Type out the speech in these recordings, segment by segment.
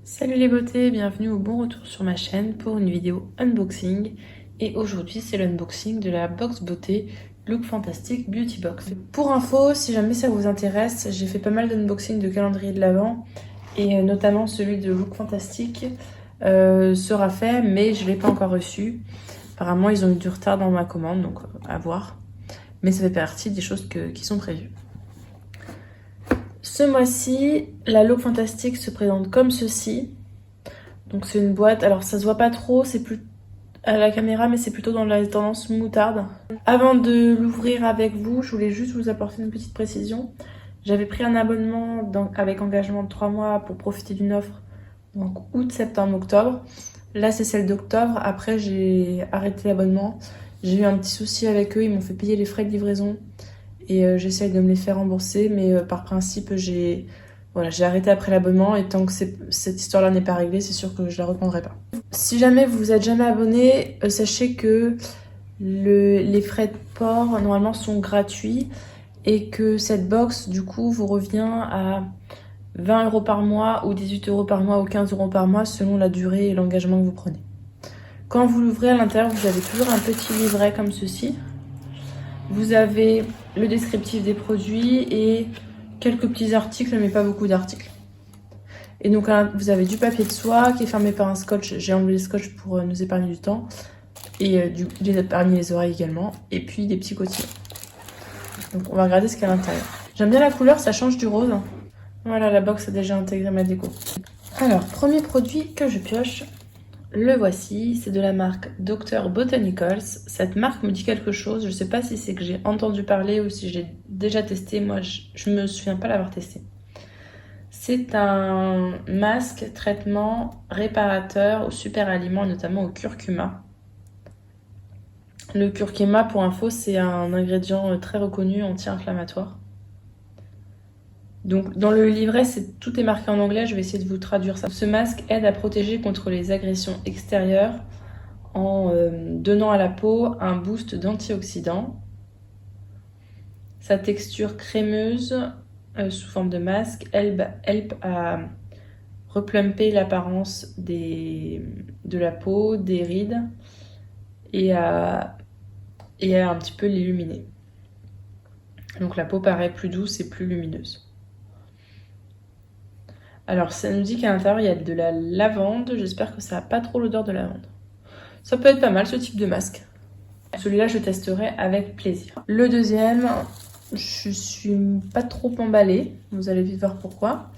Salut les beautés, bienvenue au bon retour sur ma chaîne pour une vidéo unboxing. Et aujourd'hui c'est l'unboxing de la box beauté Look Fantastic Beauty Box. Pour info, si jamais ça vous intéresse, j'ai fait pas mal d'unboxing de calendrier de l'Avent et notamment celui de Look Fantastic sera fait, mais je ne l'ai pas encore reçu. Apparemment ils ont eu du retard dans ma commande, donc à voir. Mais ça fait partie des choses qui sont prévues. Ce mois-ci, la Look Fantastic se présente comme ceci. Donc c'est une boîte, alors ça se voit pas trop, c'est plus à la caméra, mais c'est plutôt dans la tendance moutarde. Avant de l'ouvrir avec vous, je voulais juste vous apporter une petite précision. J'avais pris un abonnement avec engagement de 3 mois pour profiter d'une offre, donc août, septembre, octobre. Là c'est celle d'octobre, après j'ai arrêté l'abonnement. J'ai eu un petit souci avec eux, ils m'ont fait payer les frais de livraison et j'essaye de me les faire rembourser, mais par principe j'ai arrêté après l'abonnement et tant que cette histoire-là n'est pas réglée, c'est sûr que je la reprendrai pas. Si jamais vous vous êtes jamais abonné, sachez que les frais de port normalement sont gratuits et que cette box du coup vous revient à 20 € par mois ou 18 € par mois ou 15 € par mois selon la durée et l'engagement que vous prenez. Quand vous l'ouvrez à l'intérieur, vous avez toujours un petit livret comme ceci. Vous avez le descriptif des produits et quelques petits articles, mais pas beaucoup d'articles. Et donc vous avez du papier de soie qui est fermé par un scotch. J'ai enlevé le scotch pour nous épargner du temps. Et les épargner les oreilles également. Et puis des petits cotillons. Donc on va regarder ce qu'il y a à l'intérieur. J'aime bien la couleur, ça change du rose. Voilà, la box a déjà intégré ma déco. Alors, premier produit que je pioche. Le voici, c'est de la marque Dr Botanicals. Cette marque me dit quelque chose. Je ne sais pas si c'est que j'ai entendu parler ou si j'ai déjà testé. Moi, je me souviens pas l'avoir testé. C'est un masque traitement réparateur aux super aliments, notamment au curcuma. Le curcuma, pour info, c'est un ingrédient très reconnu anti-inflammatoire. Donc dans le livret, tout est marqué en anglais, je vais essayer de vous traduire ça. Ce masque aide à protéger contre les agressions extérieures en donnant à la peau un boost d'antioxydants. Sa texture crémeuse sous forme de masque help à replumper l'apparence de la peau, des rides et à un petit peu l'illuminer. Donc la peau paraît plus douce et plus lumineuse. Alors ça nous dit qu'à l'intérieur il y a de la lavande, j'espère que ça n'a pas trop l'odeur de lavande. Ça peut être pas mal ce type de masque. Celui-là je testerai avec plaisir. Le deuxième, je suis pas trop emballée, vous allez vite voir pourquoi.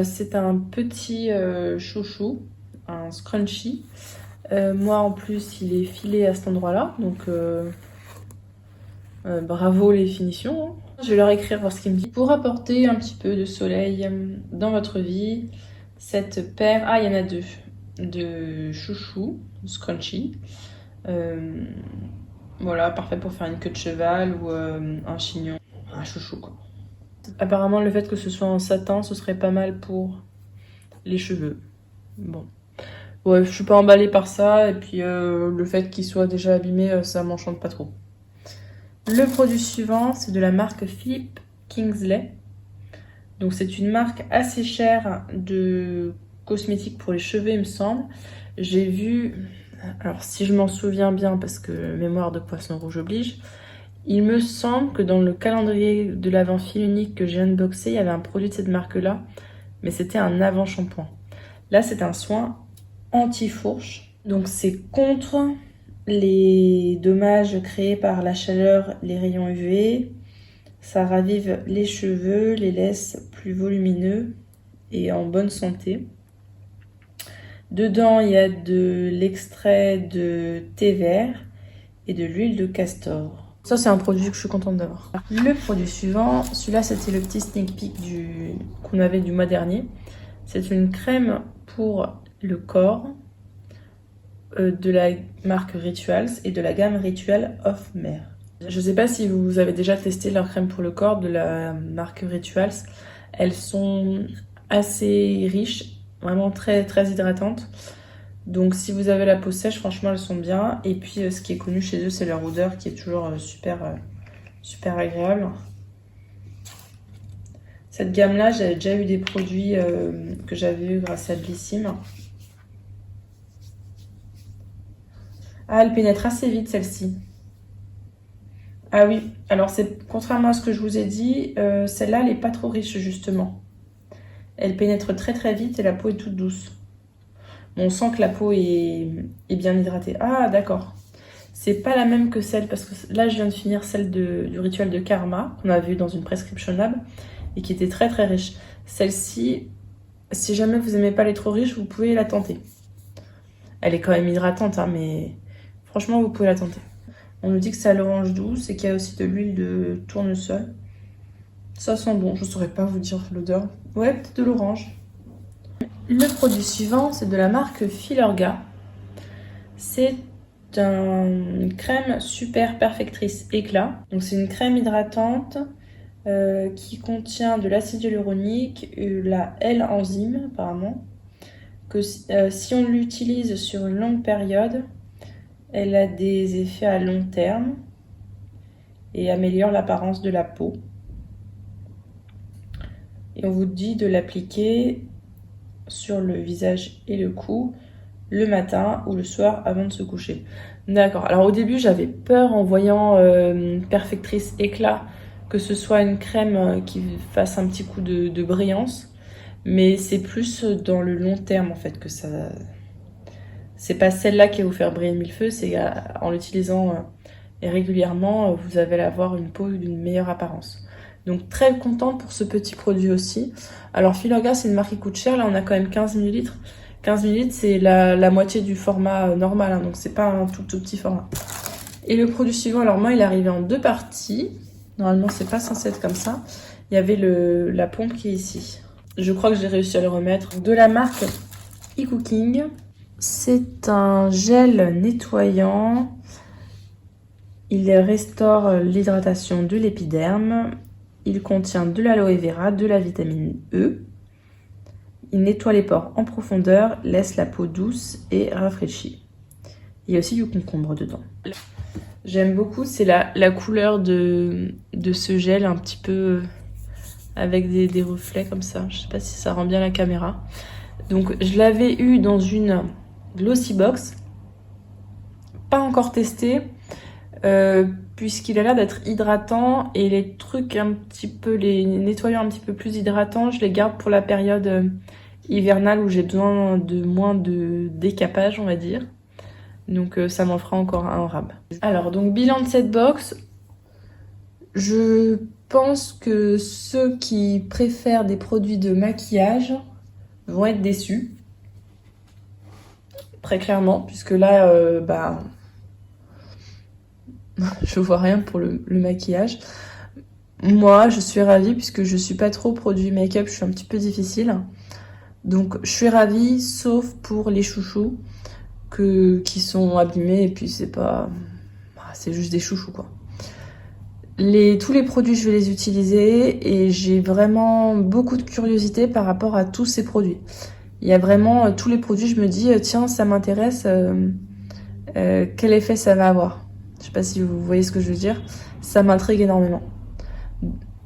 C'est un petit chouchou, un scrunchie. Moi en plus il est filé à cet endroit-là, donc bravo les finitions. Hein. Je vais leur écrire voir ce qu'il me dit. Pour apporter un petit peu de soleil dans votre vie, cette paire, il y en a deux, de chouchou, scrunchie. Voilà, parfait pour faire une queue de cheval ou un chignon, un chouchou quoi. Apparemment le fait que ce soit en satin, ce serait pas mal pour les cheveux. Bon. Ouais, je suis pas emballée par ça et puis le fait qu'il soit déjà abîmé, ça m'enchante pas trop. Le produit suivant, c'est de la marque Philip Kingsley. Donc c'est une marque assez chère de cosmétiques pour les cheveux, il me semble. J'ai vu, alors si je m'en souviens bien, parce que mémoire de poisson rouge oblige, il me semble que dans le calendrier de l'Avent fil unique que j'ai unboxé, il y avait un produit de cette marque-là, mais c'était un avant-shampoing. Là, c'est un soin anti-fourche. Donc c'est contre les dommages créés par la chaleur, les rayons UV. Ça ravive les cheveux, les laisse plus volumineux et en bonne santé. Dedans, il y a de l'extrait de thé vert et de l'huile de castor. Ça, c'est un produit que je suis contente d'avoir. Le produit suivant, celui-là, c'était le petit sneak peek qu'on avait du mois dernier. C'est une crème pour le corps de la marque Rituals et de la gamme Ritual of Mer. Je ne sais pas si vous avez déjà testé leur crème pour le corps de la marque Rituals. Elles sont assez riches, vraiment très, très hydratantes. Donc si vous avez la peau sèche, franchement elles sont bien. Et puis ce qui est connu chez eux, c'est leur odeur qui est toujours super agréable. Cette gamme-là, j'avais déjà eu des produits que j'avais eu grâce à Blissim. Ah, elle pénètre assez vite, celle-ci. Ah oui, alors c'est contrairement à ce que je vous ai dit, celle-là, elle n'est pas trop riche, justement. Elle pénètre très très vite et la peau est toute douce. Bon, on sent que la peau est bien hydratée. Ah, d'accord. C'est pas la même que celle, parce que là, je viens de finir celle du rituel de Karma, qu'on a vu dans une prescription lab, et qui était très très riche. Celle-ci, si jamais vous aimez pas les trop riches, vous pouvez la tenter. Elle est quand même hydratante, hein, mais franchement, vous pouvez la tenter. On nous dit que c'est à l'orange douce et qu'il y a aussi de l'huile de tournesol. Ça sent bon, je saurais pas vous dire l'odeur. Ouais, peut-être de l'orange. Le produit suivant, c'est de la marque Filorga. C'est une crème super perfectrice éclat. Donc c'est une crème hydratante qui contient de l'acide hyaluronique, la L-enzyme apparemment. Que si on l'utilise sur une longue période, elle a des effets à long terme et améliore l'apparence de la peau. Et on vous dit de l'appliquer sur le visage et le cou le matin ou le soir avant de se coucher. D'accord, alors au début j'avais peur en voyant Perfectrice Éclat que ce soit une crème qui fasse un petit coup de brillance, mais c'est plus dans le long terme en fait que ça... C'est pas celle-là qui va vous faire briller mille feux, c'est en l'utilisant régulièrement, vous allez avoir une peau d'une meilleure apparence. Donc très contente pour ce petit produit aussi. Alors Filorga, c'est une marque qui coûte cher, là on a quand même 15 ml. 15 ml, c'est la moitié du format normal, hein, donc c'est pas un tout petit format. Et le produit suivant, alors moi il est arrivé en deux parties. Normalement c'est pas censé être comme ça. Il y avait la pompe qui est ici. Je crois que j'ai réussi à le remettre. De la marque eCooking. C'est un gel nettoyant. Il restaure l'hydratation de l'épiderme. Il contient de l'aloe vera, de la vitamine E. Il nettoie les pores en profondeur, laisse la peau douce et rafraîchie. Il y a aussi du concombre dedans. J'aime beaucoup, c'est la couleur de ce gel, un petit peu avec des reflets comme ça. Je sais pas si ça rend bien la caméra. Donc je l'avais eu dans une Glossy Box. Pas encore testé, puisqu'il a l'air d'être hydratant. Et les trucs un petit peu, les nettoyants un petit peu plus hydratants, je les garde pour la période hivernale où j'ai besoin de moins de décapage, on va dire. Donc ça m'en fera encore un rab. Alors donc bilan de cette box, je pense que ceux qui préfèrent des produits de maquillage vont être déçus. Très clairement, puisque là, je vois rien pour le maquillage. Moi, je suis ravie puisque je suis pas trop produit make-up, je suis un petit peu difficile. Donc je suis ravie, sauf pour les chouchous qui sont abîmés et puis c'est pas... c'est juste des chouchous quoi. Tous les produits, je vais les utiliser et j'ai vraiment beaucoup de curiosité par rapport à tous ces produits. Il y a vraiment tous les produits, je me dis, tiens, ça m'intéresse, quel effet ça va avoir? Je sais pas si vous voyez ce que je veux dire. Ça m'intrigue énormément.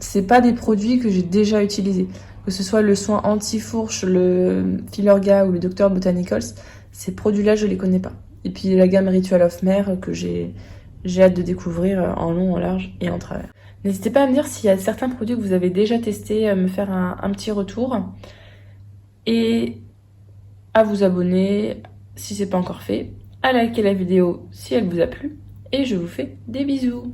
C'est pas des produits que j'ai déjà utilisés. Que ce soit le soin anti-fourche, le Filorga ou le Dr Botanicals, ces produits-là, je les connais pas. Et puis la gamme Ritual of Mer que j'ai hâte de découvrir en long, en large et en travers. N'hésitez pas à me dire s'il y a certains produits que vous avez déjà testés, me faire un petit retour. Et à vous abonner si c'est pas encore fait, à liker la vidéo si elle vous a plu, et je vous fais des bisous.